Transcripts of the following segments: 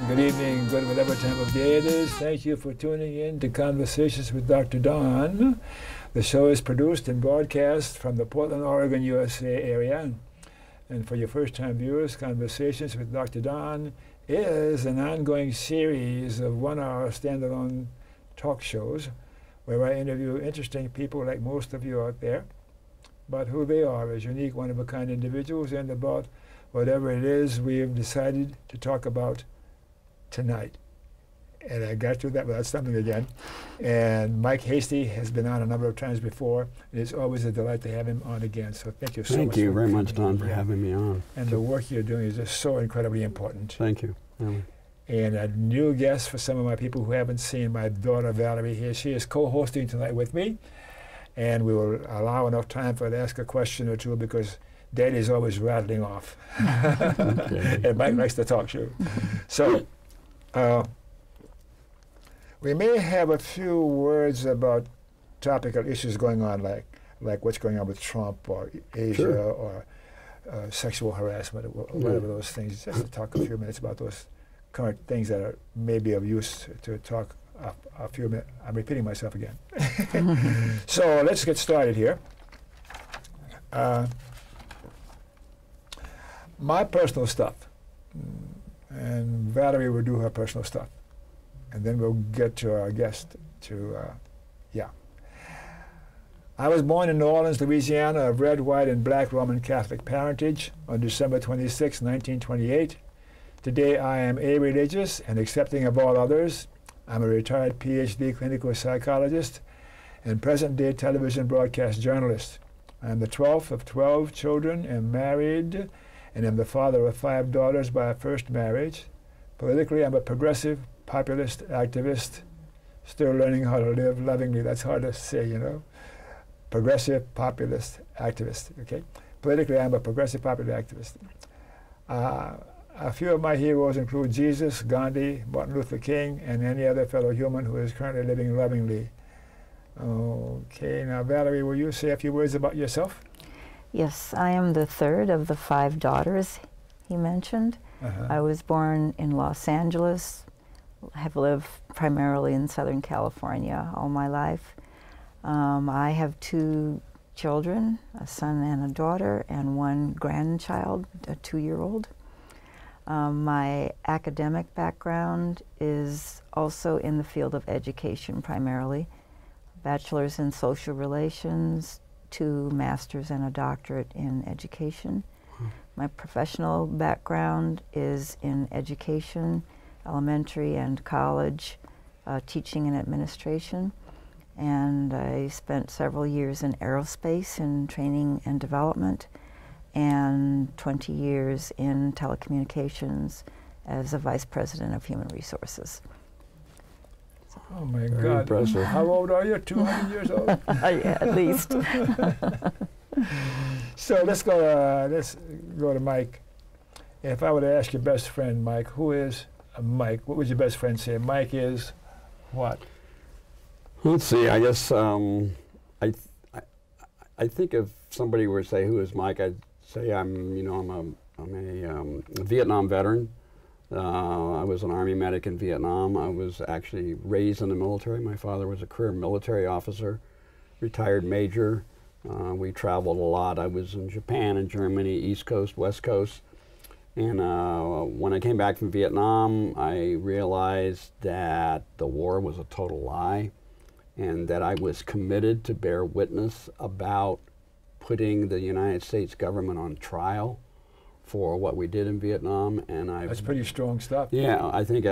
good evening, good whatever time of day it is. Thank you for tuning in to Conversations with Dr. Don. The show is produced and broadcast from the Portland, Oregon, USA area. And for your first-time viewers, Conversations with Dr. Don is an ongoing series of one-hour standalone talk shows where I interview interesting people like most of you out there, about who they are as unique, one-of-a-kind individuals and about whatever it is we have decided to talk about tonight. And I got through that without stumbling again. And Mike Hastie has been on a number of times before. It's always a delight to have him on again. So thank you so much. Thank you very much, Don, for having me on. And the work you're doing is just so incredibly important. Thank you. And a new guest for some of my people who haven't seen my daughter Valerie here. She is co-hosting tonight with me. And we will allow enough time for her to ask a question or two because Daddy's always rattling off. Okay. And Mike likes to talk, sure. So we may have a few words about topical issues going on, like what's going on with Trump or Asia, sure, or sexual harassment or whatever those things. Just to talk a few minutes about those current things that are maybe of use to talk a few minutes. I'm repeating myself again. So let's get started here. My personal stuff, and Valerie will do her personal stuff, and then we'll get to our guest. I was born in New Orleans, Louisiana, of red, white, and black Roman Catholic parentage on December 26, 1928. Today I am a-religious and accepting of all others. I'm a retired PhD clinical psychologist and present-day television broadcast journalist. I am the 12th of 12 children, am married, and am the father of 5 daughters by a first marriage. Politically, I'm a progressive, populist activist, still learning how to live lovingly. That's hard to say, you know. Progressive, populist activist, okay? Politically, I'm a progressive, popular activist. A few of my heroes include Jesus, Gandhi, Martin Luther King, and any other fellow human who is currently living lovingly. Okay, now Valerie, will you say a few words about yourself? Yes, I am the third of the 5 daughters he mentioned. I was born in Los Angeles, have lived primarily in Southern California all my life. I have 2 children, a son and a daughter, and 1 grandchild, a 2-year-old. My academic background is also in the field of education primarily. Bachelor's in social relations, 2 masters and a doctorate in education. My professional background is in education, elementary and college, teaching and administration. And I spent several years in aerospace in training and development, and 20 years in telecommunications as a vice president of human resources. Oh my Very God! Impressive. How old are you? 200 years old? Yeah, at least. So let's go to Mike. If I were to ask your best friend, Mike, who is Mike? What would your best friend say? Mike is what? Let's see. I guess I think if somebody were to say who is Mike, I'd say I'm a Vietnam veteran. I was an Army medic in Vietnam. I was actually raised in the military. My father was a career military officer, retired major. We traveled a lot. I was in Japan and Germany, East Coast, West Coast. And when I came back from Vietnam, I realized that the war was a total lie and that I was committed to bear witness about putting the United States government on trial for what we did in Vietnam. And That's pretty strong stuff. Yeah, I think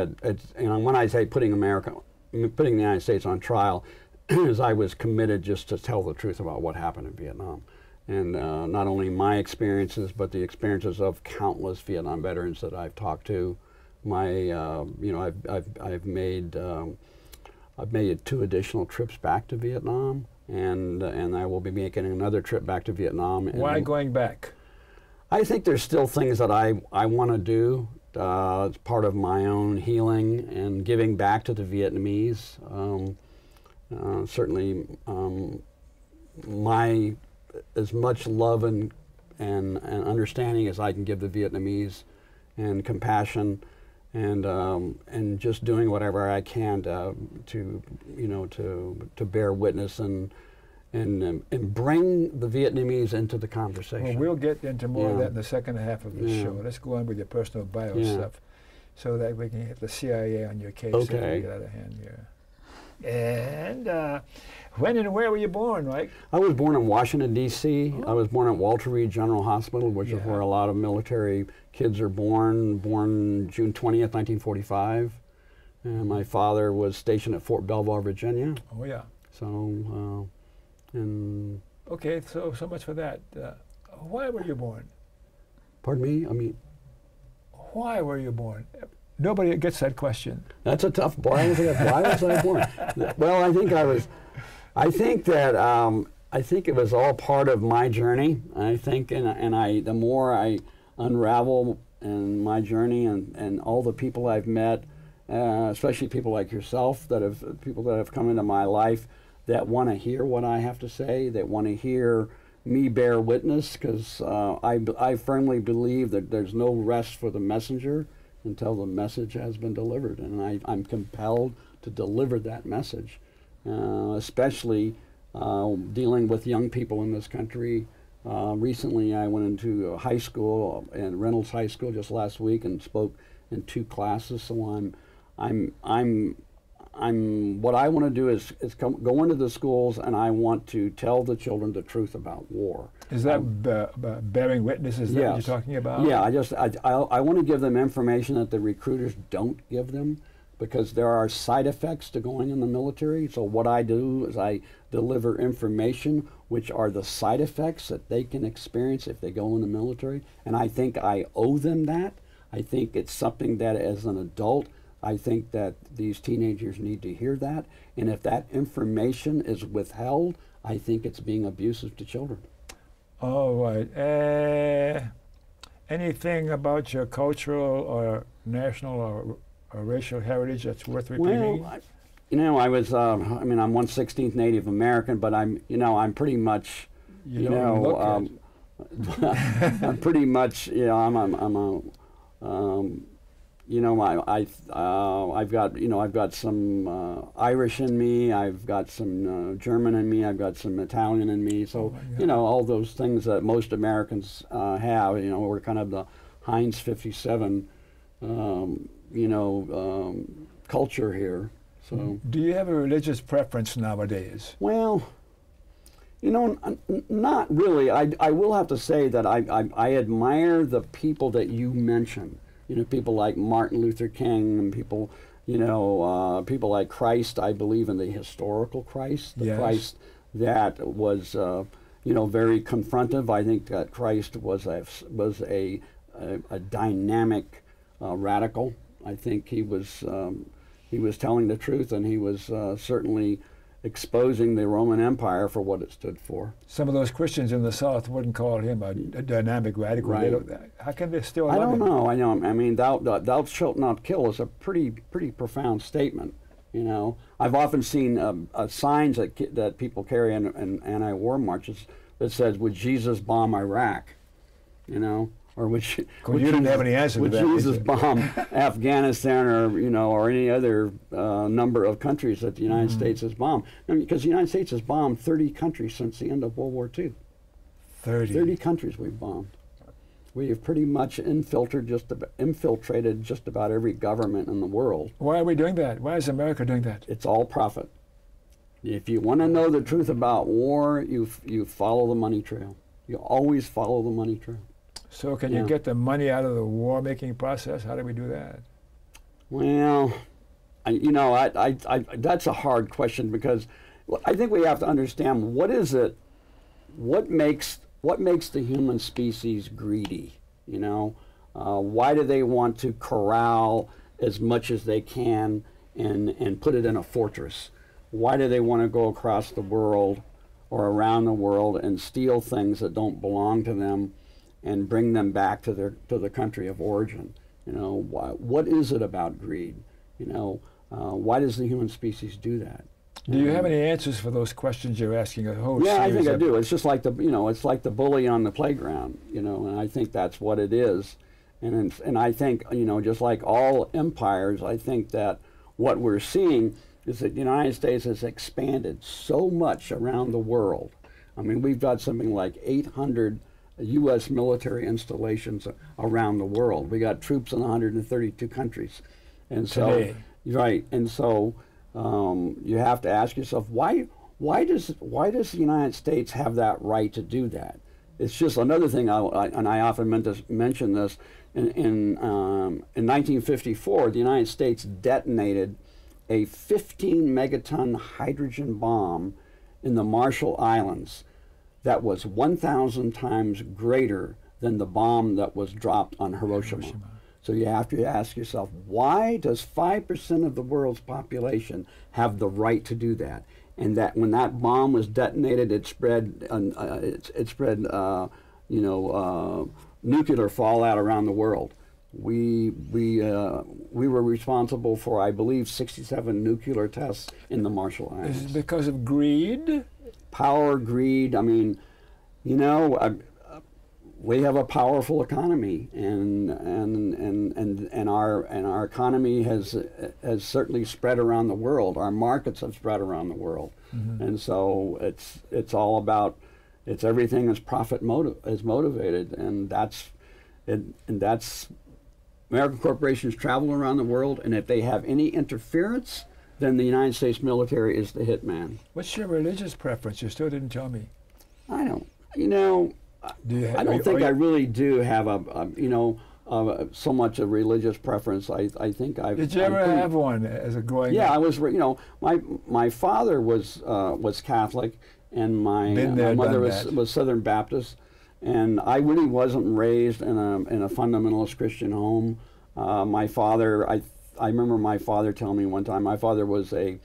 when I say putting the United States on trial, is I was committed just to tell the truth about what happened in Vietnam. And not only my experiences, but the experiences of countless Vietnam veterans that I've talked to. I've made 2 additional trips back to Vietnam, and I will be making another trip back to Vietnam. Why going back? I think there's still things that I want to do. It's part of my own healing and giving back to the Vietnamese. Certainly, as much love and understanding as I can give the Vietnamese, and compassion, and just doing whatever I can to bear witness and bring the Vietnamese into the conversation. Well, we'll get into more of that in the second half of the show. Let's go on with your personal bio stuff, so that we can get the CIA on your case if we get out of hand here. And when and where were you born, Mike? I was born in Washington, D.C. I was born at Walter Reed General Hospital, which is where a lot of military kids are born June 20th, 1945. And my father was stationed at Fort Belvoir, Virginia. Oh, yeah. So, and... Okay, so much for that. Why were you born? Pardon me? I mean... Why were you born? Nobody gets that question. That's a tough. Why was I born? Well, I think it was all part of my journey. I think, the more I unravel in my journey and all the people I've met, especially people like yourself that have come into my life that want to hear what I have to say, that want to hear me bear witness, because I firmly believe that there's no rest for the messenger until the message has been delivered, and I'm compelled to deliver that message, especially dealing with young people in this country. Recently, I went into a high school, and Reynolds High School, just last week, and spoke in 2 classes. So what I want to do is go into the schools, and I want to tell the children the truth about war. Is that bearing witness? Is that what you're talking about? Yeah, I want to give them information that the recruiters don't give them, because there are side effects to going in the military. So what I do is I deliver information which are the side effects that they can experience if they go in the military, and I think I owe them that. I think it's something that, as an adult, I think that these teenagers need to hear that, and if that information is withheld, I think it's being abusive to children. All right. Anything about your cultural or national or racial heritage that's worth repeating? Well, I was, I'm 1/16 Native American, but I'm pretty much, I'm pretty much, I've got some Irish in me, I've got some German in me, I've got some Italian in me. So, all those things that most Americans have. We're kind of the Heinz 57, culture here. So, do you have a religious preference nowadays? Well, not really. I will have to say that I admire the people that you mentioned. People like Martin Luther King, and people people like Christ. I believe in the historical Christ, the Christ that was, very confrontive. I think that Christ was a dynamic radical. I think he was telling the truth, and he was certainly exposing the Roman Empire for what it stood for. Some of those Christians in the South wouldn't call him a dynamic radical. Right. How can they still love him? I don't know. I mean, thou shalt not kill is a pretty profound statement. I've often seen signs that people carry in anti-war marches that says, "Would Jesus bomb Iraq?" Or would you didn't have any answer to that. Would Jesus bomb Afghanistan, or any other number of countries that the United States has bombed? Because the United States has bombed 30 countries since the end of World War II. 30 countries we've bombed. We have pretty much infiltrated just about every government in the world. Why are we doing that? Why is America doing that? It's all profit. If you want to know the truth about war, you follow the money trail. You always follow the money trail. So can you get the money out of the war-making process? How do we do that? Well, that's a hard question, because I think we have to understand what makes the human species greedy. Why do they want to corral as much as they can and put it in a fortress? Why do they want to go across the world or around the world and steal things that don't belong to them and bring them back to the country of origin? What is it about greed? Why does the human species do that? Do you have any answers for those questions you're asking? I think I do. It's just like the bully on the playground, and I think that's what it is. And I think, you know, just like all empires, I think that what we're seeing is that the United States has expanded so much around the world. I mean, we've got something like 800 U.S. military installations around the world. We got troops in 132 countries. And so, today. right, and so you have to ask yourself, why does the United States have that right to do that? It's just another thing, and I often mention this. In 1954, the United States detonated a 15 megaton hydrogen bomb in the Marshall Islands that was 1,000 times greater than the bomb that was dropped on Hiroshima. So you have to ask yourself, why does 5% of the world's population have the right to do that? And that when that bomb was detonated, it spread, nuclear fallout around the world. We were responsible for, I believe, 67 nuclear tests in the Marshall Islands. Is it because of greed? Power, greed. I mean, you know, we have a powerful economy, and our economy has certainly spread around the world. Our markets have spread around the world, and so it's all about, it's everything is profit motivated, and that's American corporations travel around the world, and if they have any interference, then the United States military is the hitman. What's your religious preference? You still didn't tell me. I don't, you know, I don't think I really do have so much a religious preference. I think I've. Did you ever have one as a growing? Yeah, I was. You know, my father was Catholic, and my mother was Southern Baptist, and I really wasn't raised in a fundamentalist Christian home. My father, I remember my father telling me one time. My father was a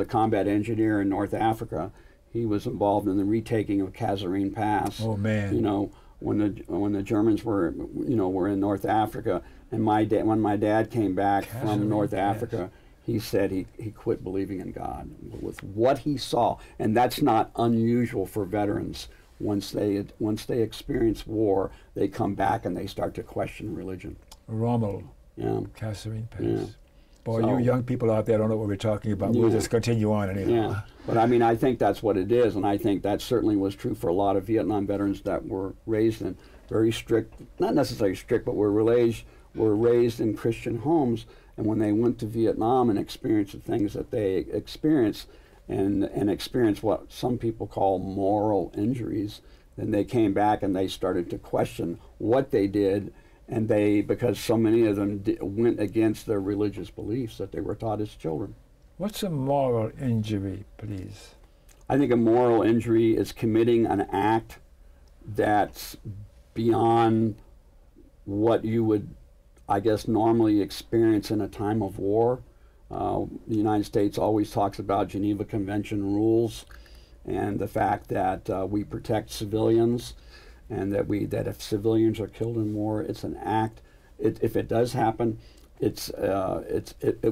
combat engineer in North Africa. He was involved in the retaking of Kasserine Pass. Oh man! You know, when the Germans were in North Africa, and when my dad came back from North Africa, he said he quit believing in God with what he saw, and that's not unusual for veterans. Once they experience war, they come back and they start to question religion. Rommel. Yeah. Kasserine Pass. Yeah. Boy, you young people out there don't know what we're talking about. We'll just continue on anyhow. Yeah, but I mean, I think that's what it is, and I think that certainly was true for a lot of Vietnam veterans that were raised in very strict, not necessarily strict, but were raised in Christian homes, and when they went to Vietnam and experienced the things that they experienced, and experienced what some people call moral injuries, then they came back and they started to question what they did. And because so many of them went against their religious beliefs that they were taught as children. What's a moral injury, please? I think a moral injury is committing an act that's beyond what you would, I guess, normally experience in a time of war. The United States always talks about Geneva Convention rules and the fact that we protect civilians, and that if civilians are killed in war, it's an act. If it does happen, it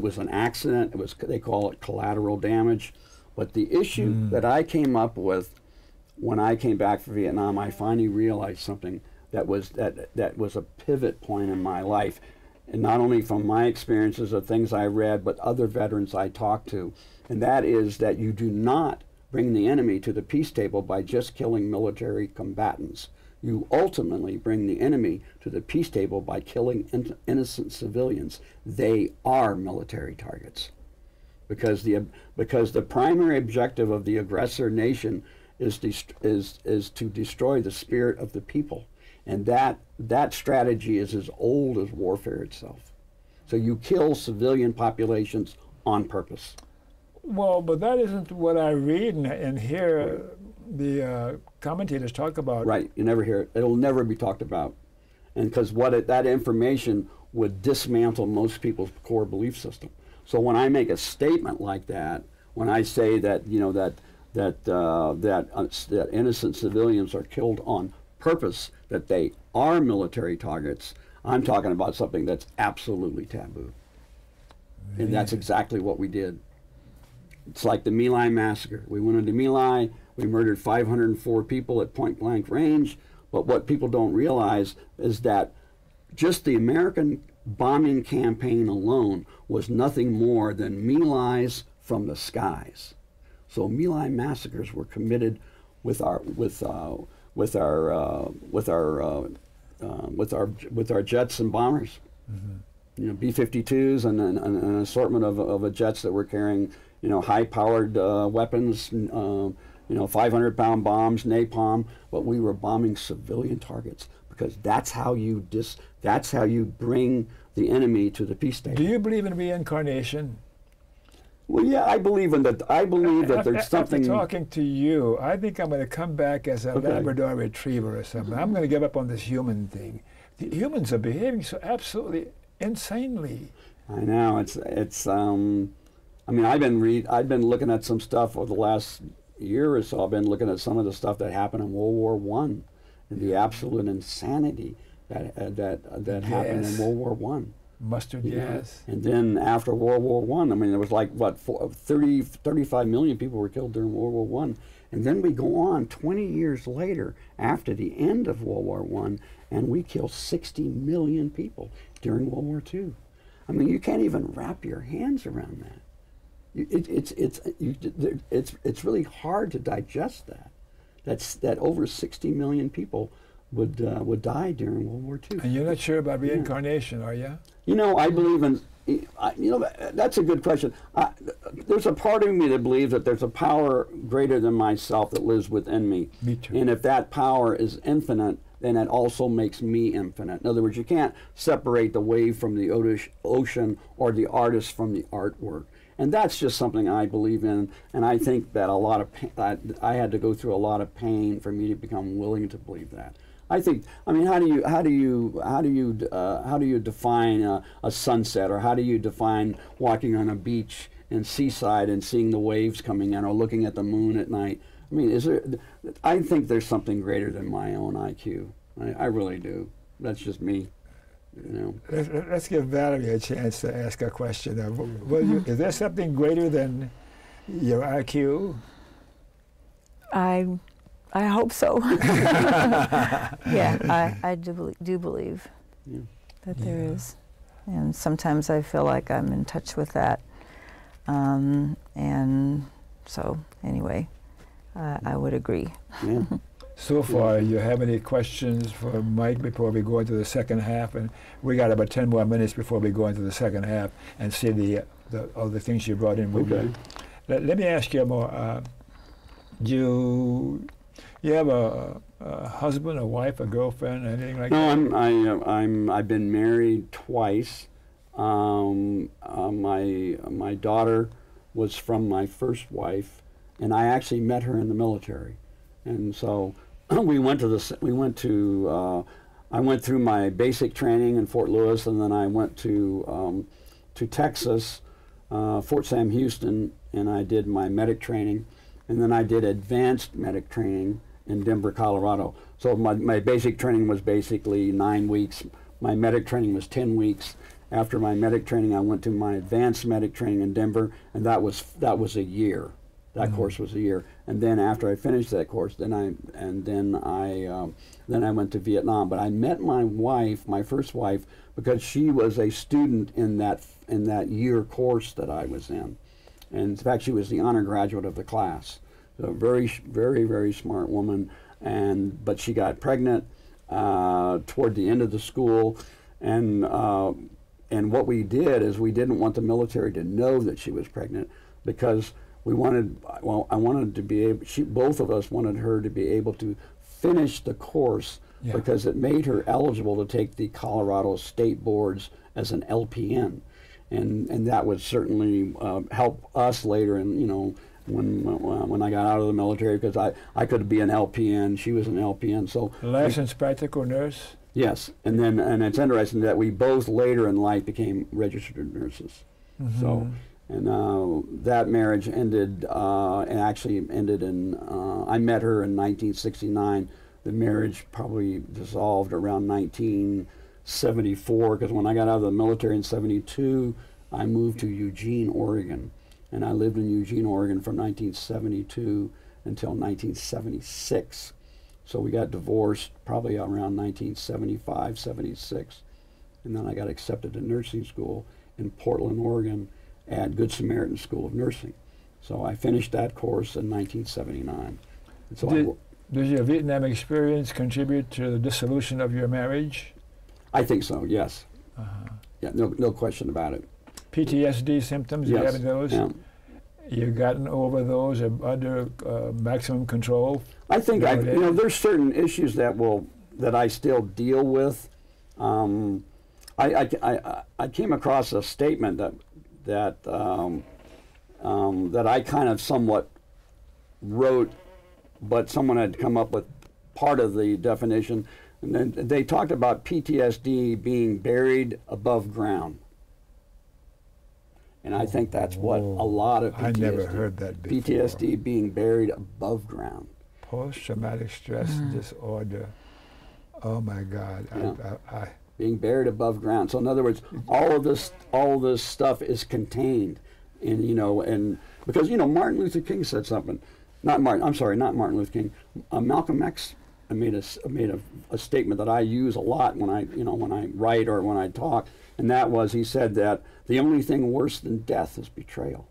was an accident. They call it collateral damage. But the issue that I came up with when I came back from Vietnam, I finally realized something that was a pivot point in my life, and not only from my experiences of things I read, but other veterans I talked to, and that is that you do not bring the enemy to the peace table by just killing military combatants. You ultimately bring the enemy to the peace table by killing innocent civilians. They are military targets, because the primary objective of the aggressor nation is to destroy the spirit of the people, and that strategy is as old as warfare itself. So you kill civilian populations on purpose. Well, but that isn't what I read and hear the commentators talk about. Right, you never hear it. It'll never be talked about. And because that information would dismantle most people's core belief system. So when I make a statement like that, when I say that, you know, that innocent civilians are killed on purpose, that they are military targets, I'm talking about something that's absolutely taboo. And that's exactly what we did. It's like the My Lai Massacre. We went into My Lai, we murdered 504 people at point blank range, but what people don't realize is that just the American bombing campaign alone was nothing more than My Lai's from the skies. So My Lai massacres were committed with our jets and bombers. Mm-hmm. You know, B-52s and an assortment of jets that were carrying, you know, high-powered weapons, 500-pound bombs, napalm, but we were bombing civilian targets because that's how you bring the enemy to the peace state. Do you believe in reincarnation? Well, yeah, I believe in that. I believe that there's something. After talking to you, I think I'm going to come back as a Labrador Retriever or something. I'm going to give up on this human thing. The humans are behaving so absolutely insanely. I know it's. I mean, I've been looking at some stuff over the last year or so. I've been looking at some of the stuff that happened in World War I, and the absolute insanity that happened in World War I. Mustard gas. And then after World War I, I mean, there was like, what, 35 million people were killed during World War I. And then we go on 20 years later, after the end of World War I, and we kill 60 million people during World War II. I mean, you can't even wrap your hands around that. It's really hard to digest that. That over 60 million people would die during World War II. And you're not sure about reincarnation, are you? You know, I believe in. That's a good question. There's a part of me that believes that there's a power greater than myself that lives within me. Me too. And if that power is infinite, then it also makes me infinite. In other words, you can't separate the wave from the ocean or the artist from the artwork. And that's just something I believe in, and I think that I had to go through a lot of pain for me to become willing to believe that. I think. I mean, how do you define a sunset, or how do you define walking on a beach in Seaside and seeing the waves coming in, or looking at the moon at night? I mean, I think there's something greater than my own IQ. I really do. That's just me. You know. Let's give Valerie a chance to ask a question. Is there something greater than your IQ? I hope so. Yeah, I do believe that there is. And sometimes I feel like I'm in touch with that. And so, anyway, I would agree. Yeah. So far, you have any questions for Mike before we go into the second half? And we got about 10 more minutes before we go into the second half and see the other things you brought in with you. Let me ask you more. You have a husband, a wife, a girlfriend, anything like that? No, I've been married twice. My daughter was from my first wife, and I actually met her in the military, and so I went through my basic training in Fort Lewis, and then I went to Texas, Fort Sam Houston, and I did my medic training, and then I did advanced medic training in Denver, Colorado. So my basic training was basically 9 weeks. My medic training was 10 weeks. After my medic training, I went to my advanced medic training in Denver, and that was a year. That course was a year. And then after I finished that course, then I went to Vietnam. But I met my wife, my first wife, because she was a student in that year course that I was in. And in fact, she was the honor graduate of the class. So a very, very, very smart woman, but she got pregnant toward the end of the school, and what we did is we didn't want the military to know that she was pregnant, because I wanted to be able. Both of us wanted her to be able to finish the course, because it made her eligible to take the Colorado State Boards as an LPN, and that would certainly help us later, and when I got out of the military, because I could be an LPN, she was an LPN, so licensed practical nurse. Yes, and it's interesting that we both later in life became registered nurses. Mm-hmm. So, and that marriage ended, and actually ended in. I met her in 1969. The marriage probably dissolved around 1974, because when I got out of the military in '72, I moved to Eugene, Oregon. And I lived in Eugene, Oregon from 1972 until 1976. So we got divorced probably around 1975, 76. and then I got accepted to nursing school in Portland, Oregon at Good Samaritan School of Nursing. So I finished that course in 1979. And so Does your Vietnam experience contribute to the dissolution of your marriage? I think so, yes. Yeah, no question about it. PTSD symptoms, Yes. you having those? Yeah. You've gotten over those under maximum control? I think there's certain issues that I still deal with. I came across a statement that I kind of somewhat wrote, but someone had come up with part of the definition, and then they talked about PTSD being buried above ground. And I think that's what a lot of PTSD, I never heard that before. PTSD being buried above ground. Post-traumatic stress disorder. Oh my God! Yeah. Being buried above ground. So in other words, all of this stuff is contained, and and because Martin Luther King said something. Not Martin Luther King. Malcolm X made a statement that I use a lot when I write or when I talk, and that was, he said that the only thing worse than death is betrayal.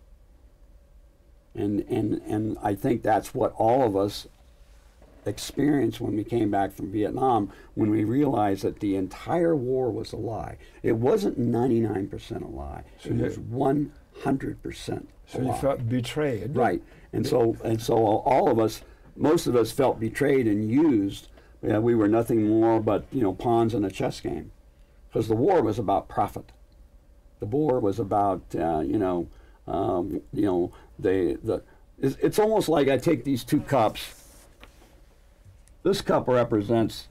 And I think that's what all of us experienced when we came back from Vietnam, when we realized that the entire war was a lie. It wasn't 99% a lie. It was 100% a lie. So you felt betrayed. Right. And so all of us, most of us felt betrayed and used. We were nothing more but pawns in a chess game, because the war was about profit. The war was about it's almost like I take these two cups. This cup represents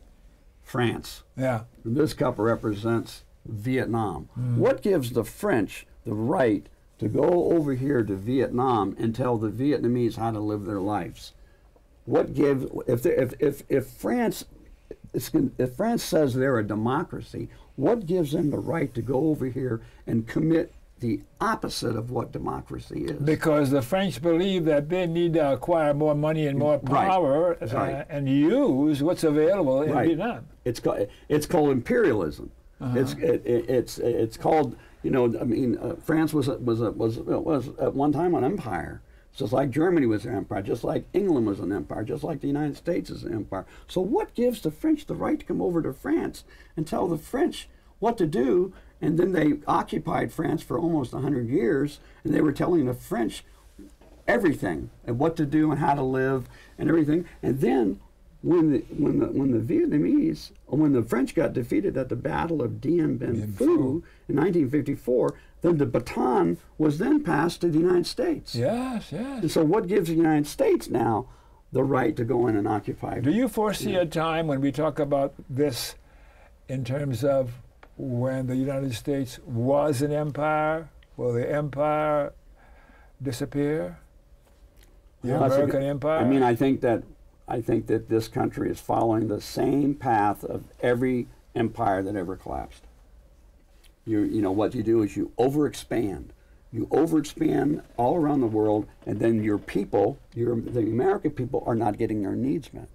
France. Yeah. And this cup represents Vietnam. What gives the French the right to go over here to Vietnam and tell the Vietnamese how to live their lives? What gives, if France says they're a democracy, what gives them the right to go over here and commit the opposite of what democracy is? Because the French believe that they need to acquire more money and more power and use what's available in Vietnam. It's called imperialism. It's called France was at one time an empire, just like Germany was an empire, just like England was an empire, just like the United States is an empire. So what gives the French the right to come over to France and tell the French what to do? And then they occupied France for almost 100 years, and they were telling the French everything and what to do and how to live and everything. And then when the Vietnamese, when the French got defeated at the Battle of Dien Bien Phu in 1954, then the baton was then passed to the United States. Yes, yes. And so what gives the United States now the right to go in and occupy? Do you foresee a time when we talk about this in terms of when the United States was an empire? Will the empire disappear? The American empire? I mean, I think that this country is following the same path of every empire that ever collapsed. What you do is you overexpand. You overexpand all around the world, and then your people, the American people, are not getting their needs met.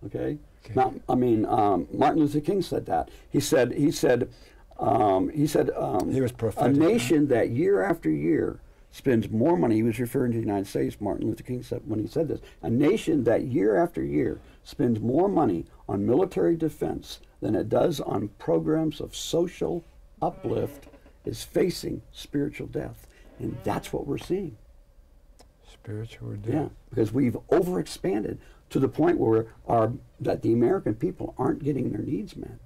Okay? Now, Martin Luther King said that. He said, he was prophetic, a nation that year after year spends more money. He was referring to the United States. Martin Luther King said when he said this, a nation that year after year spends more money on military defense than it does on programs of social uplift is facing spiritual death, and that's what we're seeing. Spiritual death. Yeah, because we've overexpanded to the point where that the American people aren't getting their needs met.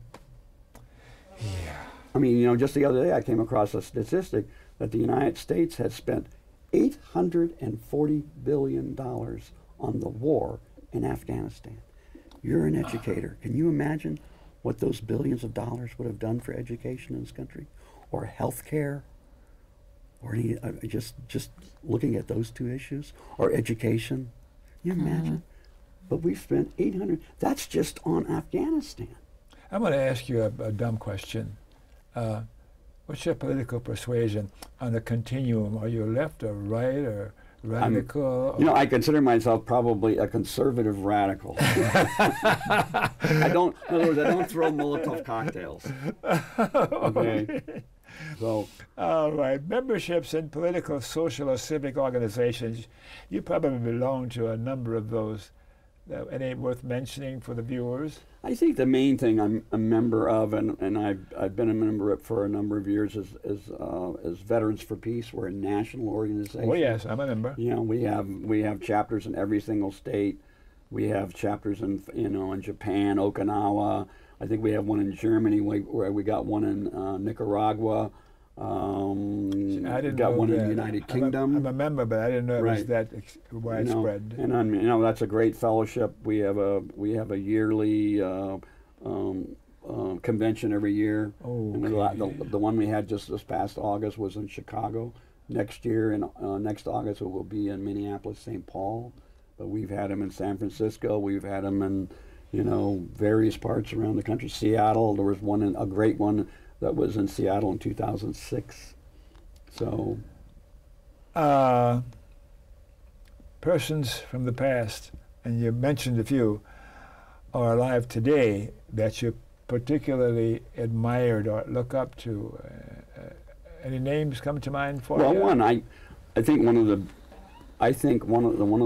Yeah. I mean, just the other day I came across a statistic that the United States has spent $840 billion on the war in Afghanistan. You're an educator. Can you imagine what those billions of dollars would have done for education in this country, or health care, or just looking at those two issues, or education? Can you imagine? But we've spent $800. That's just on Afghanistan. I'm going to ask you a dumb question. What's your political persuasion on the continuum? Are you left or right or Radical. You know, I consider myself probably a conservative radical. I don't. In other words, I don't throw Molotov cocktails. Okay. So. All right. Memberships in political, social, or civic organizations. You probably belong to a number of those. Any worth mentioning for the viewers? I think the main thing I'm a member of, and I've been a member of for a number of years, is Veterans for Peace. We're a national organization. Oh yes, I'm a member. You know, we have chapters in every single state. We have chapters in in Japan, Okinawa. I think we have one in Germany. Where we got one in Nicaragua. I didn't got know one that. in the United Kingdom. I'm a member, but I didn't know it was that widespread. And that's a great fellowship. We have a yearly convention every year. Oh, the one we had just this past August was in Chicago. Next year, next August, it will be in Minneapolis, St. Paul. But we've had them in San Francisco. We've had them in various parts around the country. Seattle. There was a great one that was in Seattle in 2006. So, persons from the past, and you mentioned a few, are alive today that you particularly admired or look up to. Any names come to mind for you? Well, I think one of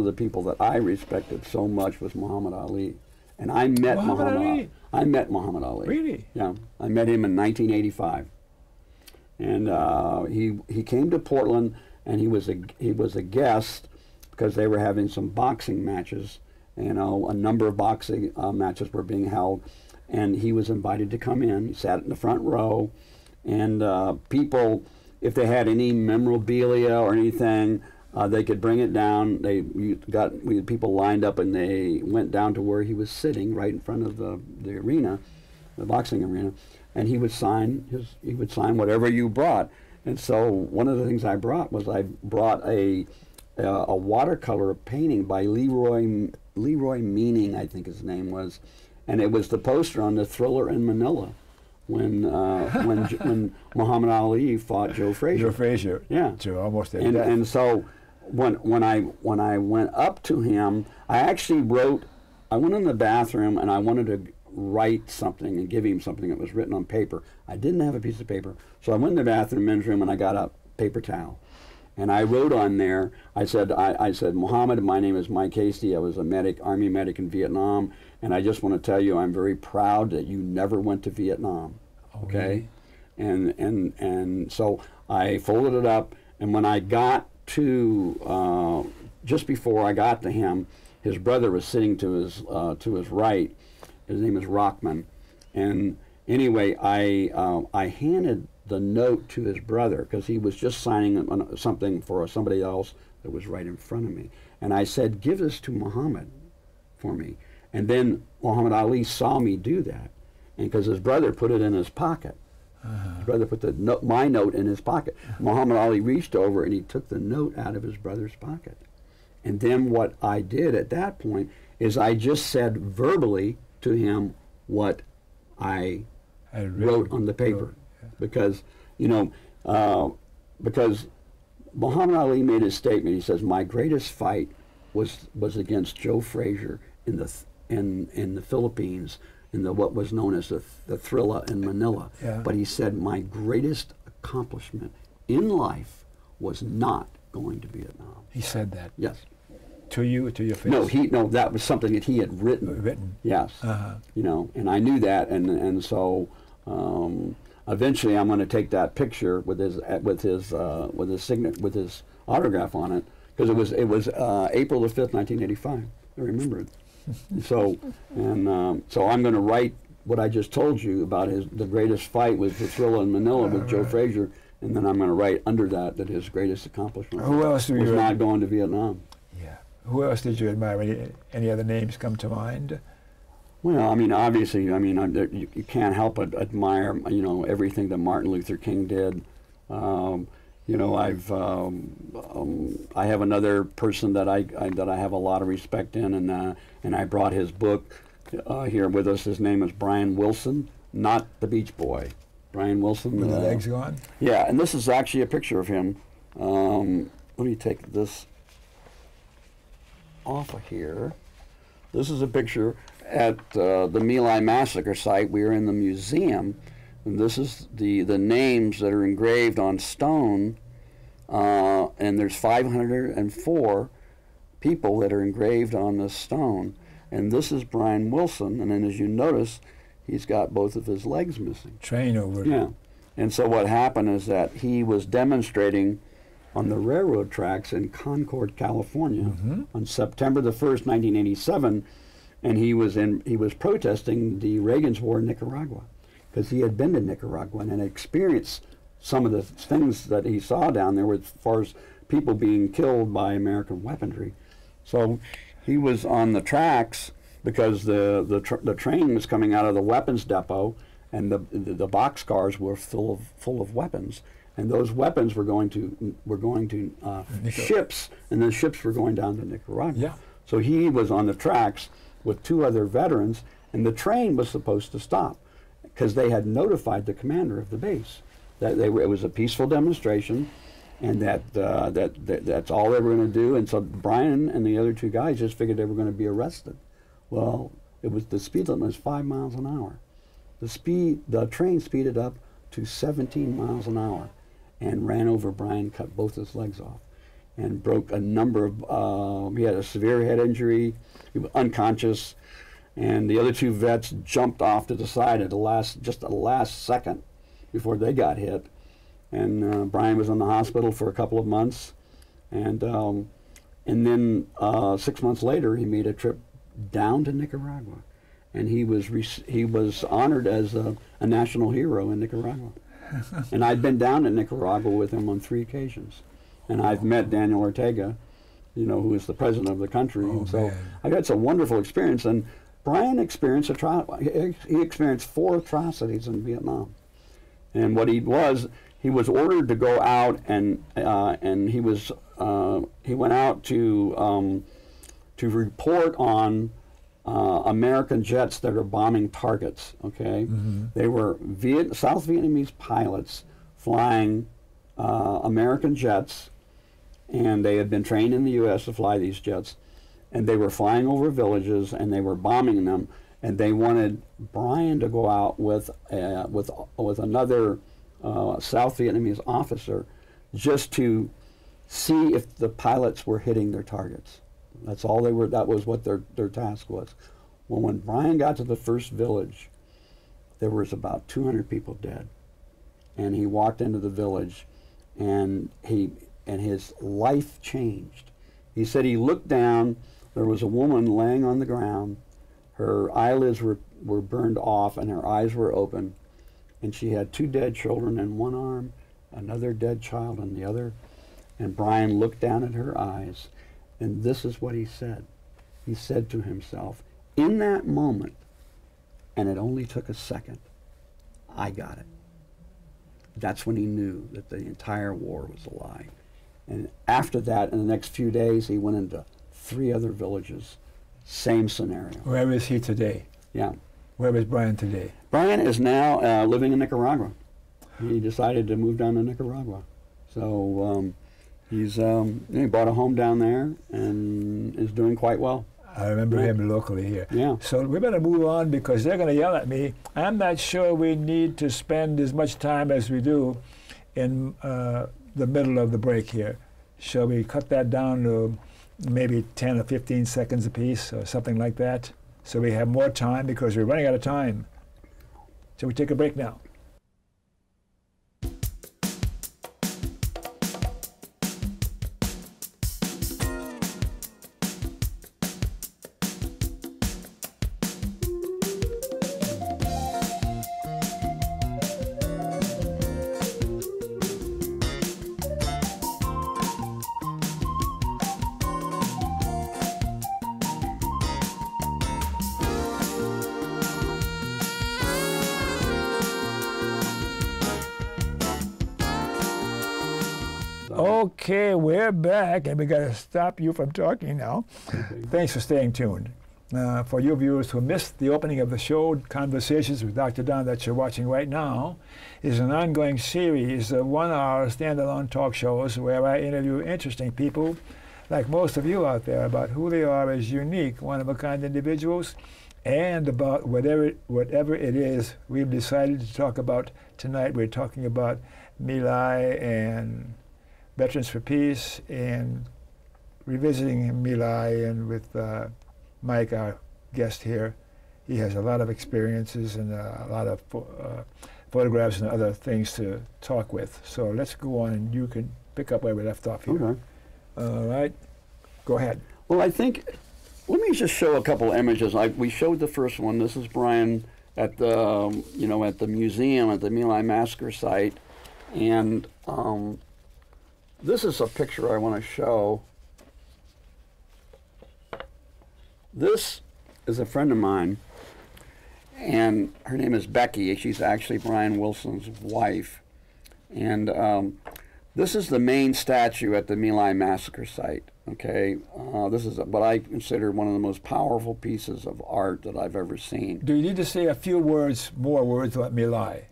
the people that I respected so much was Muhammad Ali. And I met Muhammad Ali. I met Muhammad Ali. Really? Yeah. I met him in 1985. And he came to Portland, and he was a guest because they were having some boxing matches. A number of boxing matches were being held, and he was invited to come in. He sat in the front row, and people, if they had any memorabilia or anything, they could bring it down. We had people lined up, and they went down to where he was sitting, right in front of the arena, the boxing arena, and he would sign whatever you brought. And so one of the things I brought was a watercolor painting by Leroy Meaning, I think his name was, and it was the poster on the Thriller in Manila when Muhammad Ali fought Joe Frazier. Joe Frazier. Yeah. Joe almost did that. And so when I went up to him, I went in the bathroom and I wanted to write something and give him something that was written on paper. I didn't have a piece of paper, so I went in the bathroom, men's room, and I got a paper towel, and I wrote on there. I said, Muhammad, my name is Mike Hastie. I was a Army medic in Vietnam, and I just want to tell you, I'm very proud that you never went to Vietnam. Okay, and so I folded it up, and when I got to just before I got to him, his brother was sitting to his right. His name is Rockman, and anyway, I handed the note to his brother because he was just signing something for somebody else that was right in front of me, and I said, "Give this to Muhammad for me." And then Muhammad Ali saw me do that, and because his brother put it in his pocket. His brother put my note in his pocket. Muhammad Ali reached over and he took the note out of his brother's pocket. And then what I did at that point is I just said verbally to him what I wrote on the paper. Because, because Muhammad Ali made his statement. He says, my greatest fight was against Joe Frazier in the Philippines, in what was known as the Thrilla in Manila. Yeah. But he said, my greatest accomplishment in life was not going to Vietnam. He said that? Yes. To you, to your face? No, that was something that he had written. Yes. And I knew that, and so eventually I'm going to take that picture with his autograph on it, because it was April the 5th, 1985. I remember it. So I'm going to write what I just told you about the greatest fight was the Thrilla in Manila with Joe Frazier, and then I'm going to write under that his greatest accomplishment was not going to Vietnam. Yeah. Who else did you admire? Any other names come to mind? Well, I mean, obviously, you can't help but admire, everything that Martin Luther King did. I have another person that I have a lot of respect in, and I brought his book here with us. His name is Brian Wilson, not the Beach Boy. Brian Wilson. With the legs gone? Yeah, and this is actually a picture of him. Let me take this. off of here. This is a picture at the My Lai Massacre site. We are in the museum, and this is the names that are engraved on stone, and there's 504 people that are engraved on this stone. And this is Brian Wilson, and then as you notice, he's got both of his legs missing. Train over. Yeah. And so what happened is that he was demonstrating on the railroad tracks in Concord, California, on September the 1st, 1987, and he was protesting the Reagan's war in Nicaragua, because he had been to Nicaragua and had experienced some of the things that he saw down there, as far as people being killed by American weaponry. So he was on the tracks because the train was coming out of the weapons depot, and the boxcars were full of weapons. And those weapons were going to ships, and the ships were going down to Nicaragua. Yeah. So he was on the tracks with 2 other veterans, and the train was supposed to stop because they had notified the commander of the base that it was a peaceful demonstration, and that's all they were going to do. And so Brian and the other 2 guys just figured they were going to be arrested. Well, the speed limit was 5 miles an hour. The train speeded up to 17 miles an hour and ran over Brian, cut both his legs off, and broke a number of, he had a severe head injury, he was unconscious, and the other 2 vets jumped off to the side at the last second before they got hit. And Brian was in the hospital for a couple of months, and then 6 months later he made a trip down to Nicaragua, and he was honored as a national hero in Nicaragua. And I'd been down to Nicaragua with him on 3 occasions, and I've met Daniel Ortega, who is the president of the country. And so I've had some wonderful experience. And Brian experienced he experienced 4 atrocities in Vietnam. And what he was ordered to go out, and he went out to report on American jets that are bombing targets. Okay, they were South Vietnamese pilots flying American jets, and they had been trained in the U.S. to fly these jets, and they were flying over villages and they were bombing them, and they wanted Brian to go out with another South Vietnamese officer just to see if the pilots were hitting their targets. That's all they were. That was what their task was. Well, when Brian got to the first village, there was about 200 people dead, and he walked into the village, and his life changed. He said he looked down. There was a woman laying on the ground. Her eyelids were burned off, and her eyes were open, and she had 2 dead children in one arm, another dead child in the other. And Brian looked down at her eyes. And this is what he said. He said to himself, in that moment, and it only took a second, I got it. That's when he knew that the entire war was a lie. And after that, in the next few days, he went into 3 other villages. Same scenario. Where is he today? Yeah. Where is Brian today? Brian is now living in Nicaragua. He decided to move down to Nicaragua. So he bought a home down there and is doing quite well. I remember him locally here. Yeah. So we better move on because they're going to yell at me. I'm not sure we need to spend as much time as we do in the middle of the break here. Shall we cut that down to maybe 10 or 15 seconds apiece or something like that, so we have more time because we're running out of time? Shall we take a break now? Okay, we're back, and we got to stop you from talking now. Thanks for staying tuned. For you viewers who missed the opening of the show, Conversations with Dr. Don, that you're watching right now, is an ongoing series of 1-hour standalone talk shows where I interview interesting people like most of you out there, about who they are as unique, one-of-a-kind individuals, and about whatever it is we've decided to talk about tonight. We're talking about My Lai and Veterans for Peace, and revisiting My Lai, and with Mike, our guest here. He has a lot of experiences and a lot of photographs and other things to talk with. So let's go on, and you can pick up where we left off here. Okay. All right. Go ahead. Well, I think, let me just show a couple images. We showed the first one. This is Brian at the, at the museum at the My Lai Massacre site. And this is a picture I want to show. This is a friend of mine, and her name is Becky. She's actually Brian Wilson's wife. And this is the main statue at the My Lai Massacre site. Okay, this is what I consider one of the most powerful pieces of art that I've ever seen. Do you need to say a few more words about My Lai?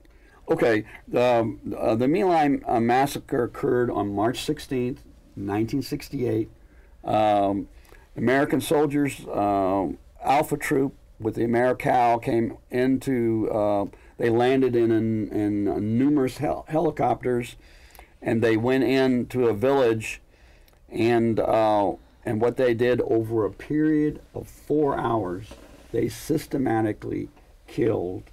Okay, the My Lai Massacre occurred on March 16th, 1968. American soldiers, Alpha Troop with the AmeriCal came into, they landed in numerous helicopters, and they went into a village, and what they did over a period of 4 hours, they systematically killed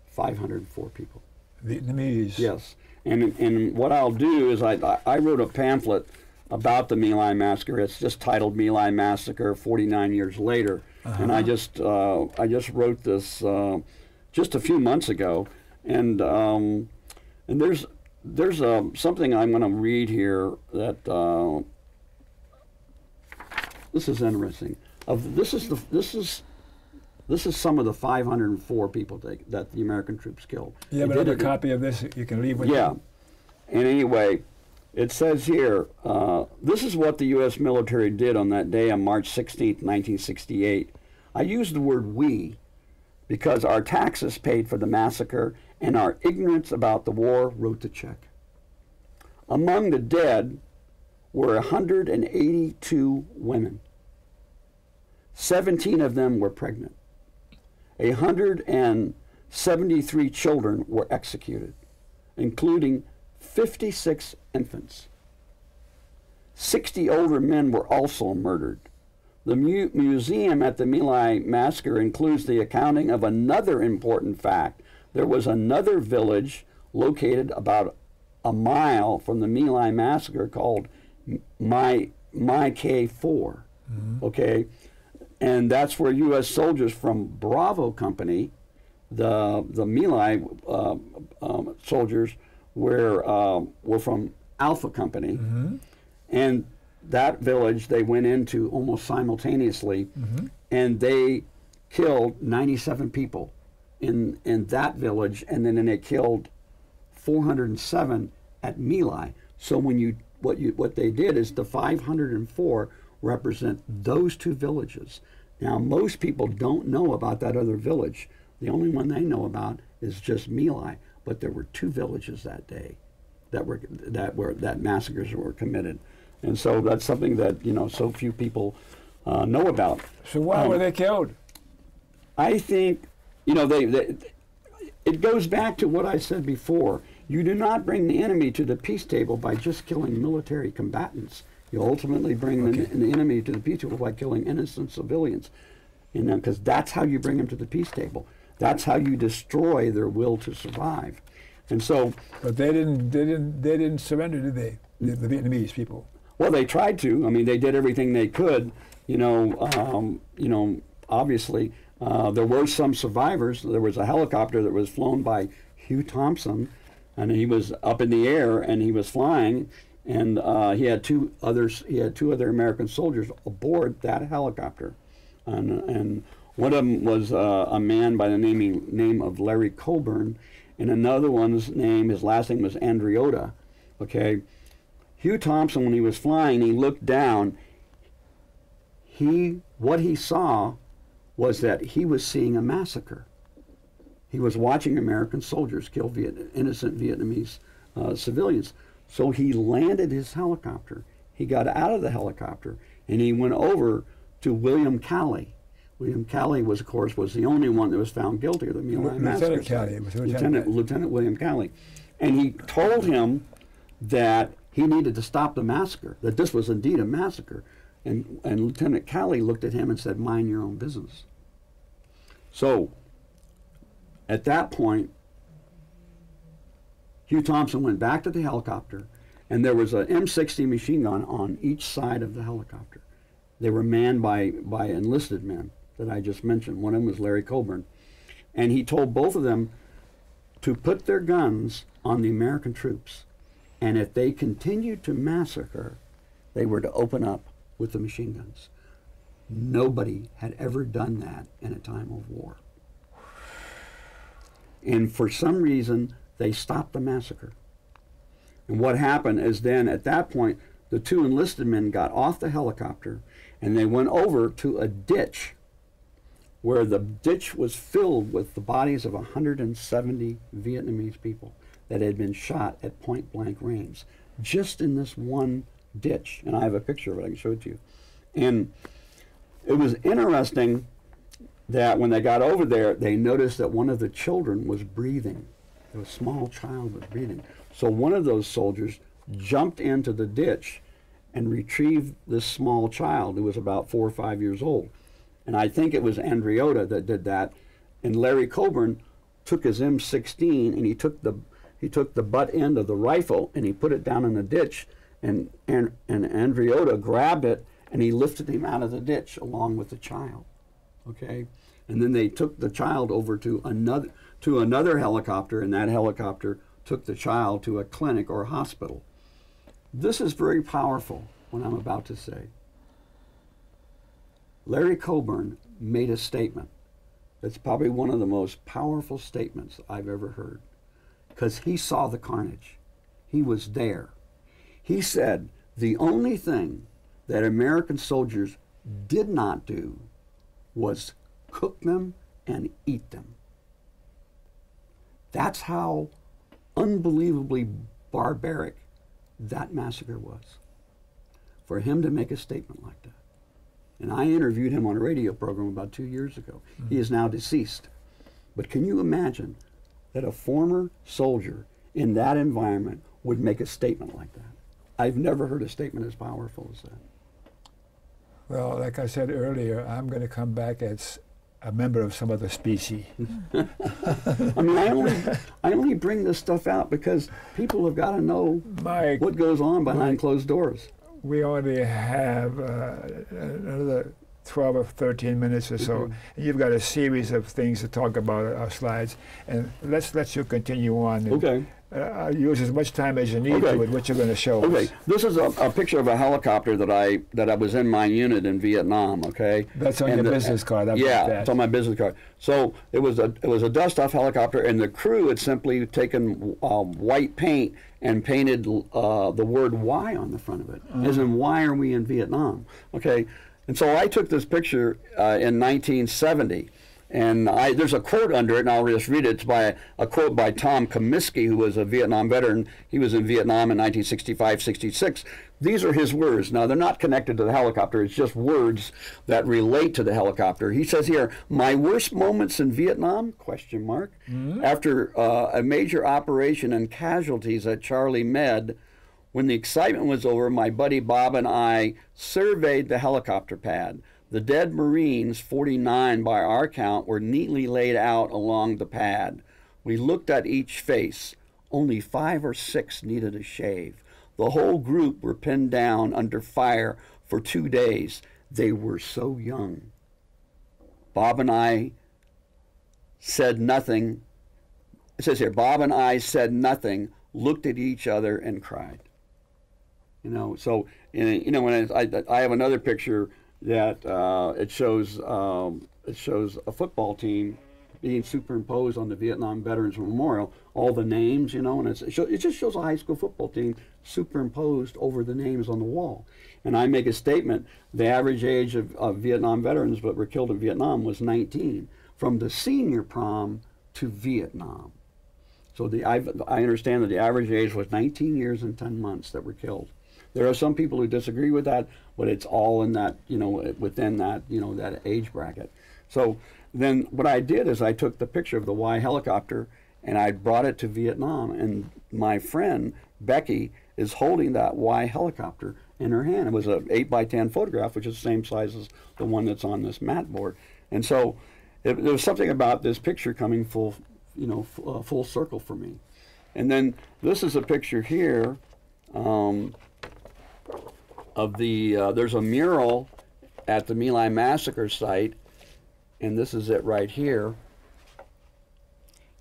504 people. Vietnamese. Yes, and what I'll do is I wrote a pamphlet about the My Lai Massacre. It's just titled My Lai Massacre 49 Years Later. And I just wrote this just a few months ago, and there's something I'm going to read here that this is interesting. This is some of the 504 people that the American troops killed. You have another copy of this you can leave with you? Yeah. And anyway, it says here, this is what the U.S. military did on that day on March 16, 1968. I use the word we because our taxes paid for the massacre and our ignorance about the war wrote the check. Among the dead were 182 women. 17 of them were pregnant. 173 children were executed, including 56 infants. 60 older men were also murdered. The museum at the My Lai Massacre includes the accounting of another important fact. There was another village located about a mile from the My Lai Massacre called My K4, okay? And that's where U.S. soldiers from Bravo Company, the My Lai soldiers, were from Alpha Company, and that village they went into almost simultaneously, and they killed 97 people in that village, and then they killed 407 at My Lai. So what they did is the 504 represent those two villages. Now most people don't know about that other village. The only one they know about is just My Lai. But there were two villages that day that massacres were committed, and so that's something that so few people know about. So why were they killed? I think it goes back to what I said before. You do not bring the enemy to the peace table by just killing military combatants. You ultimately bring the enemy to the peace table by killing innocent civilians, because that's how you bring them to the peace table. That's how you destroy their will to survive. And so, but they didn't surrender, did they? The Vietnamese people. Well, they tried to. I mean, they did everything they could. Obviously, there were some survivors. There was a helicopter that was flown by Hugh Thompson, and he was up in the air and he was flying, and he had two other American soldiers aboard that helicopter, and one of them was a man by the name of Larry Coburn, and another one's name, his last name was Andriota. Okay, Hugh Thompson, when he was flying, he looked down. What he saw was that he was seeing a massacre. He was watching American soldiers kill innocent Vietnamese civilians. So he landed his helicopter. he got out of the helicopter and he went over to William Calley. William Calley was, of course, was the only one that was found guilty of the My Lai Massacre. Lieutenant William Calley. And he told him that he needed to stop the massacre, that this was indeed a massacre. And Lieutenant Calley looked at him and said, mind your own business. So, at that point, Hugh Thompson went back to the helicopter, and there was an M60 machine gun on each side of the helicopter. They were manned by enlisted men that I just mentioned. One of them was Larry Coburn. And he told both of them to put their guns on the American troops. And if they continued to massacre, they were to open up with the machine guns. Nobody had ever done that in a time of war. And for some reason, they stopped the massacre. And what happened is then, at that point, the two enlisted men got off the helicopter and they went over to a ditch where the ditch was filled with the bodies of 170 Vietnamese people that had been shot at point-blank range, just in this one ditch. And I have a picture of it, I can show it to you. And it was interesting that when they got over there, they noticed that one of the children was breathing. A small child was breathing. So one of those soldiers jumped into the ditch and retrieved this small child who was about 4 or 5 years old. And I think it was Andreotta that did that. And Larry Coburn took his M16 and he took the butt end of the rifle and he put it down in the ditch. And Andreotta grabbed it and he lifted him out of the ditch along with the child. Okay? And then they took the child over to another helicopter, and that helicopter took the child to a clinic or hospital. This is very powerful, what I'm about to say. Larry Coburn made a statement that's probably one of the most powerful statements I've ever heard, because he saw the carnage. He was there. He said the only thing that American soldiers did not do was cook them and eat them. That's how unbelievably barbaric that massacre was. For him to make a statement like that. And I interviewed him on a radio program about 2 years ago. Mm-hmm. He is now deceased. But can you imagine that a former soldier in that environment would make a statement like that? I've never heard a statement as powerful as that. Well, like I said earlier, I'm going to come back as a member of some other species. I mean, I only bring this stuff out because people have got to know what goes on behind closed doors. We only have another 12 or 13 minutes or so. And you've got a series of things to talk about our slides. And let's let you continue on. Okay. Use as much time as you need with what you're going to show us. This is a picture of a helicopter that I was in my unit in Vietnam. Okay, that's on your business card. It's on my business card. So it was a dust-off helicopter, and the crew had simply taken white paint and painted the word "Y" on the front of it, as in "Why are we in Vietnam?" Okay, and so I took this picture in 1970. And there's a quote under it, and I'll just read it. It's by a quote by Tom Comiskey, who was a Vietnam veteran. He was in Vietnam in 1965-66. These are his words. Now, they're not connected to the helicopter. It's just words that relate to the helicopter. He says here, "My worst moments in Vietnam, ? After a major operation and casualties at Charlie Med, when the excitement was over, my buddy Bob and I surveyed the helicopter pad. The dead Marines, 49 by our count, were neatly laid out along the pad. We looked at each face. Only 5 or 6 needed a shave. The whole group were pinned down under fire for 2 days. They were so young. Bob and I said nothing. It says here, Bob and I said nothing, looked at each other and cried." You know, so, when I have another picture that it shows a football team being superimposed on the Vietnam Veterans Memorial, all the names, and it just shows a high school football team superimposed over the names on the wall. And I make a statement, the average age of Vietnam veterans that were killed in Vietnam was 19, from the senior prom to Vietnam. So I understand that the average age was 19 years and 10 months that were killed. There are some people who disagree with that, but it's all in that, you know, within that, you know, that age bracket. So then what I did is I took the picture of the Y helicopter and I brought it to Vietnam, and my friend Becky is holding that Y helicopter in her hand. It was an 8x10 photograph, which is the same size as the one that's on this mat board. And so there was something about this picture coming full, you know, full circle for me. And then this is a picture here of the, there's a mural at the My Lai Massacre site, and this is it right here.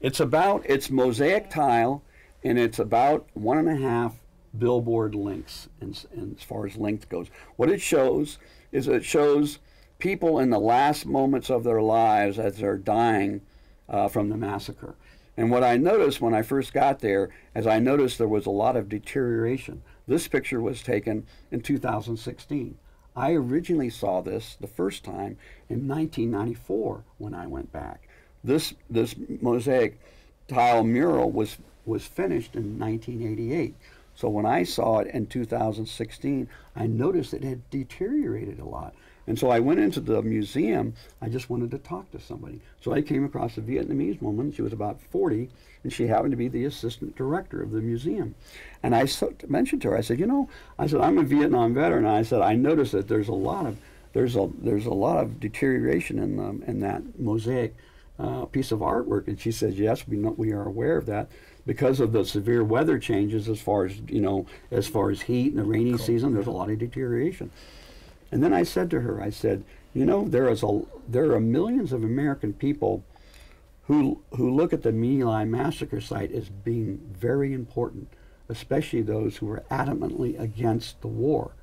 It's mosaic tile, and it's about 1.5 billboard lengths, and as far as length goes. What it shows is it shows people in the last moments of their lives as they're dying from the massacre. And what I noticed when I first got there is I noticed there was a lot of deterioration. This picture was taken in 2016. I originally saw this the first time in 1994 when I went back. This mosaic tile mural was finished in 1988. So when I saw it in 2016, I noticed it had deteriorated a lot. And so I went into the museum. I just wanted to talk to somebody. So I came across a Vietnamese woman. She was about 40, and she happened to be the assistant director of the museum. And I mentioned to her, I said, you know, I said, I'm a Vietnam veteran. And I said, I noticed that there's a lot of deterioration in that mosaic piece of artwork. And she said, yes, we are aware of that because of the severe weather changes as far as, you know, as far as heat and the rainy season. There's a lot of deterioration. And then I said to her, I said, you know, there are millions of American people who look at the My Lai Massacre site as being very important, especially those who are adamantly against the war.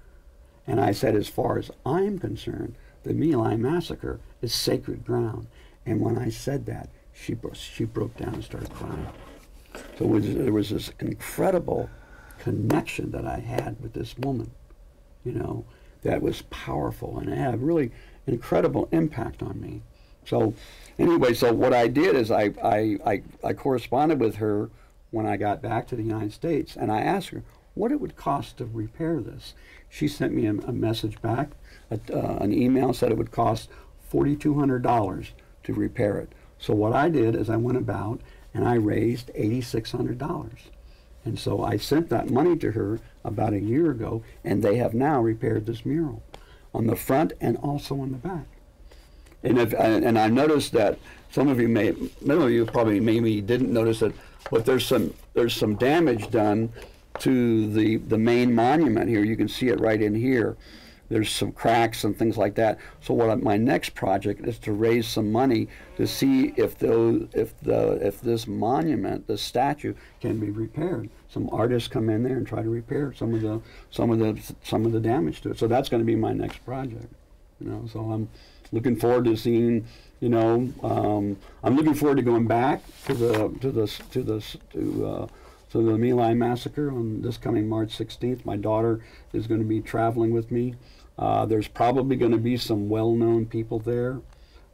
And I said, as far as I'm concerned, the My Lai Massacre is sacred ground. And when I said that, she broke down and started crying. So there was this incredible connection that I had with this woman, you know, that was powerful, and it had a really incredible impact on me. So anyway, so what I did is I corresponded with her when I got back to the United States, and I asked her what it would cost to repair this. She sent me a message back, an email, said it would cost $4,200 to repair it. So what I did is I went about and I raised $8,600. And so I sent that money to her about a year ago, and they have now repaired this mural on the front and also on the back. And I noticed that some of you probably maybe didn't notice it, but there's some damage done to the main monument here. You can see it right in here. There's some cracks and things like that. So my next project is to raise some money to see if this monument, this statue, can be repaired. Some artists come in there and try to repair some of the damage to it. So that's going to be my next project. You know, so I'm looking forward to seeing. You know, I'm looking forward to going back to the My Lai Massacre on this coming March 16th. My daughter is going to be traveling with me. There's probably going to be some well-known people there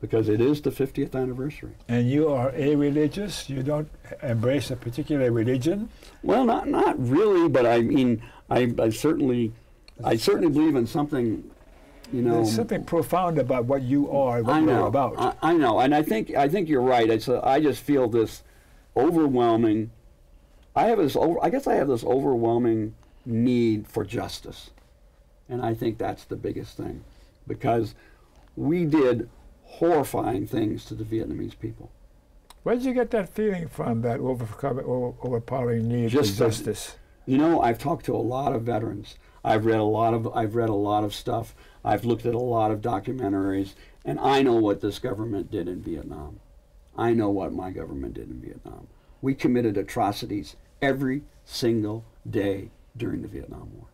because it is the 50th anniversary. And you are a-religious? You don't embrace a particular religion? Well, not really, but I mean, I certainly believe in something. You know, there's something profound about what you are, what you're about. I know, and I think you're right. I just feel this overwhelming. I guess I have this overwhelming need for justice, and I think that's the biggest thing, because we did horrifying things to the Vietnamese people. Where did you get that feeling from? That overpowering need for justice. You know, I've talked to a lot of veterans. I've read a lot of stuff. I've looked at a lot of documentaries, and I know what this government did in Vietnam. I know what my government did in Vietnam. We committed atrocities every single day during the Vietnam War.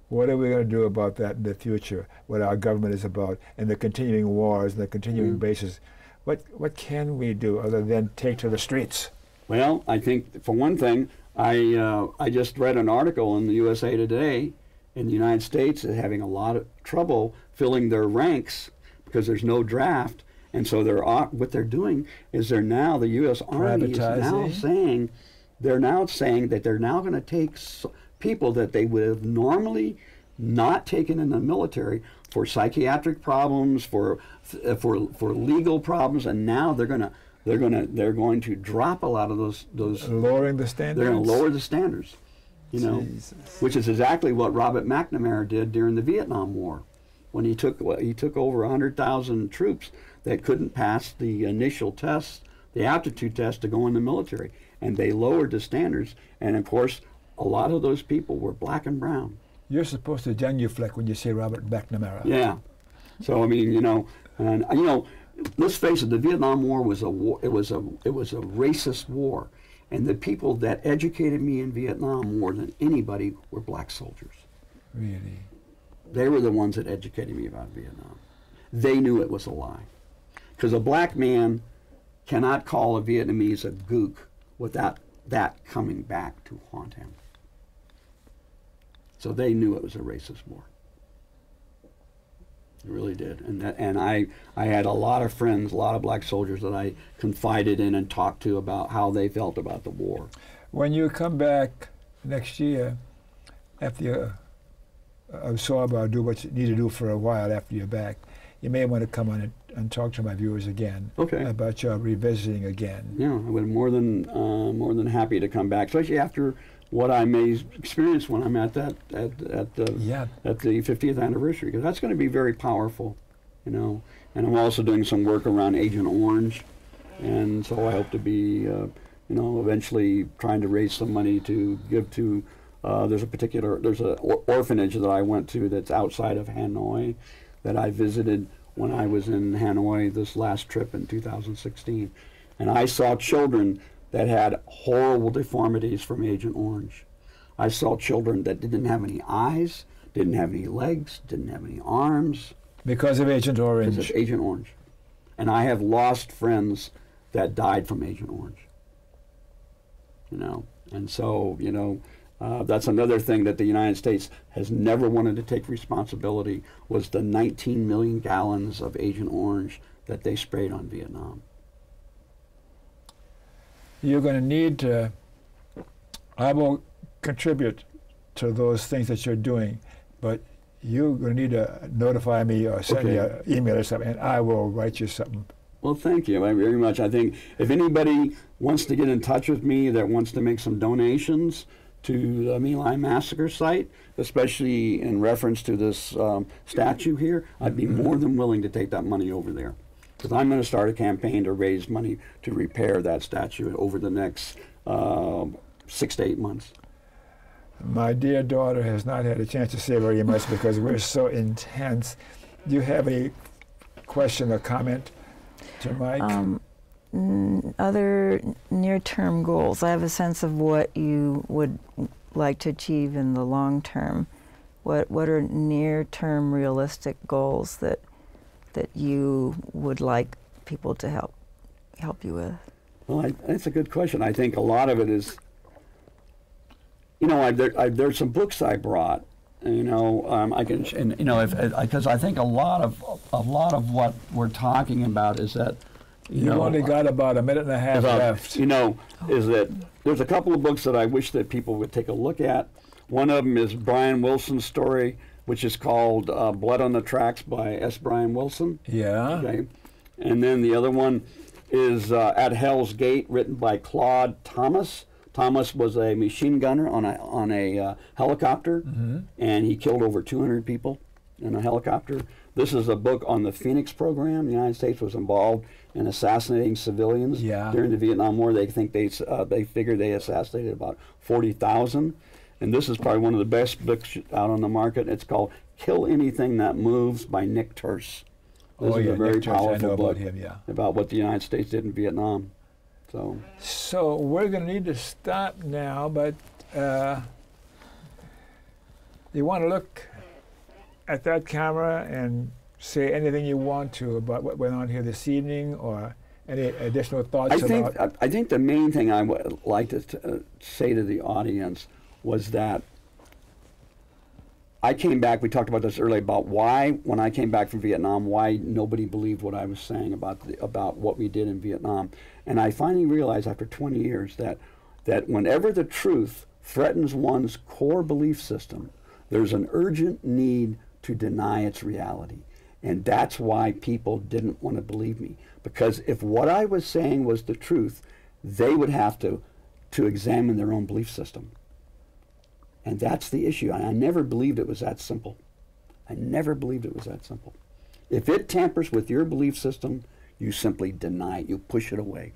What are we going to do about that in the future, what our government is about, and the continuing wars and the continuing bases? What can we do other than take to the streets? Well, I think, for one thing, I just read an article in the USA Today. In the United States is having a lot of trouble filling their ranks because there's no draft, and so what they're doing is the U.S. Army is now saying that they're now going to take people that they would have normally not taken in the military for psychiatric problems, for legal problems, and now they're going to drop a lot of those lowering the standards. They're going to lower the standards, you know, which is exactly what Robert McNamara did during the Vietnam War, when he took over 100,000 troops that couldn't pass the initial test, the aptitude test to go in the military, and they lowered the standards, and of course a lot of those people were black and brown. You're supposed to genuflect when you say Robert McNamara. Yeah. So I mean, you know, and you know, let's face it, the Vietnam War was a war. It was a racist war, and the people that educated me in Vietnam more than anybody were black soldiers. Really? They were the ones that educated me about Vietnam. They knew it was a lie, because a black man cannot call a Vietnamese a gook without that coming back to haunt him. So they knew it was a racist war. It really did. And I had a lot of friends, a lot of black soldiers that I confided in and talked to about how they felt about the war. When you come back next year, after you absorb or do what you need to do for a while after you're back, you may want to come on and talk to my viewers again about your revisiting again. Yeah, I would more than happy to come back, especially after what I may experience when I'm at the 50th anniversary, because that's going to be very powerful, you know. And I'm also doing some work around Agent Orange, and so I hope to be, you know, eventually trying to raise some money to give to. There's an orphanage that I went to that's outside of Hanoi, that I visited when I was in Hanoi this last trip in 2016, and I saw children that had horrible deformities from Agent Orange. I saw children that didn't have any eyes, didn't have any legs, didn't have any arms. Because of Agent Orange. Because of Agent Orange. And I have lost friends that died from Agent Orange. You know, and so, you know, that's another thing that the United States has never wanted to take responsibility, was the 19 million gallons of Agent Orange that they sprayed on Vietnam. You're going to need to, I will contribute to those things that you're doing, but you're going to need to notify me or send me an email or something, and I will write you something. Well, thank you very much. I think if anybody wants to get in touch with me that wants to make some donations to the My Lai Massacre site, especially in reference to this statue here, I'd be more than willing to take that money over there. Because I'm going to start a campaign to raise money to repair that statue over the next 6 to 8 months. My dear daughter has not had a chance to say very much because we're so intense. Do you have a question or comment to Mike? Other near-term goals. I have a sense of what you would like to achieve in the long term. What are near-term realistic goals that you would like people to help you with? Well, that's a good question. I think a lot of it is, you know, there's some books I brought. You know, I can, and, you know, because I think a lot of what we're talking about is that you've only got about a minute and a half left. You know, is that there's a couple of books that I wish that people would take a look at. One of them is Brian Wilson's story, which is called Blood on the Tracks by S. Brian Wilson. Yeah. Okay. And then the other one is At Hell's Gate, written by Claude Thomas. Thomas was a machine gunner on a helicopter, and he killed over 200 people in a helicopter. This is a book on the Phoenix program. The United States was involved in assassinating civilians during the Vietnam War. They think they figure they assassinated about 40,000. And this is probably one of the best books out on the market. It's called Kill Anything That Moves by Nick Turse. This is a very powerful book about what the United States did in Vietnam. So we're going to need to stop now, but you want to look at that camera and say anything you want to about what went on here this evening, or any additional thoughts I think the main thing I would like to say to the audience was that I came back, we talked about this earlier, about why, when I came back from Vietnam, why nobody believed what I was saying about what we did in Vietnam. And I finally realized after 20 years that whenever the truth threatens one's core belief system, there's an urgent need to deny its reality. And that's why people didn't want to believe me. Because if what I was saying was the truth, they would have to examine their own belief system. And that's the issue. I never believed it was that simple. I never believed it was that simple. If it tampers with your belief system, you simply deny it. You push it away.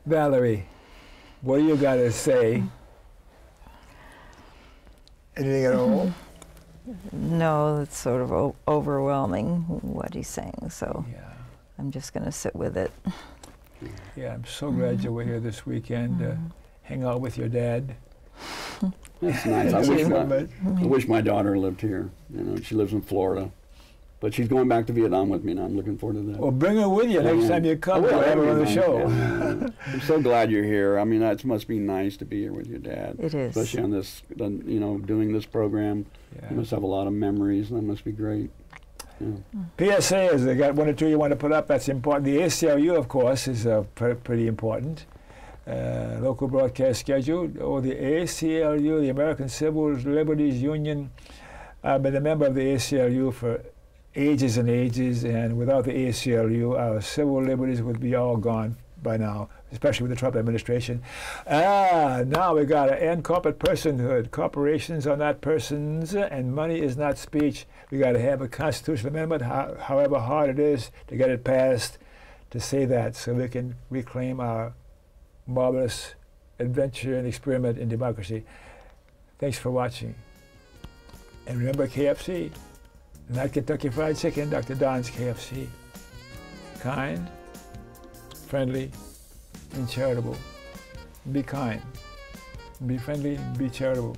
Valerie, what do you got to say? Anything at all? No, it's sort of overwhelming what he's saying, so Yeah. I'm just going to sit with it. Yeah, I'm so glad you were here this weekend. Hang out with your dad. That's nice. I wish my daughter lived here. You know, she lives in Florida. But she's going back to Vietnam with me, and I'm looking forward to that. Well, bring her with you next time you come. We'll have her on the show. Yeah. I'm so glad you're here. I mean, it must be nice to be here with your dad. It is. Especially on this, you know, doing this program. Yeah. You must have a lot of memories, and that must be great. Yeah. PSAs, they got one or two you want to put up, that's important. The ACLU, of course, is pretty important. Local broadcast schedule, or the ACLU, the American Civil Liberties Union. I've been a member of the ACLU for ages and ages, and without the ACLU, our civil liberties would be all gone by now, especially with the Trump administration. Now we got to end corporate personhood. Corporations are not persons, and money is not speech. We got to have a constitutional amendment, however hard it is to get it passed, to say that, so we can reclaim our marvelous adventure and experiment in democracy. Thanks for watching. And remember KFC. Not Kentucky Fried Chicken, Dr. Don's KFC. Kind, friendly, and charitable. Be kind, be friendly, be charitable.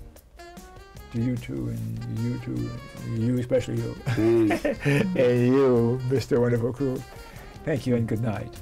To you too, and you too, and you, especially you. And you, Mr. Wonderful Crew. Thank you and good night.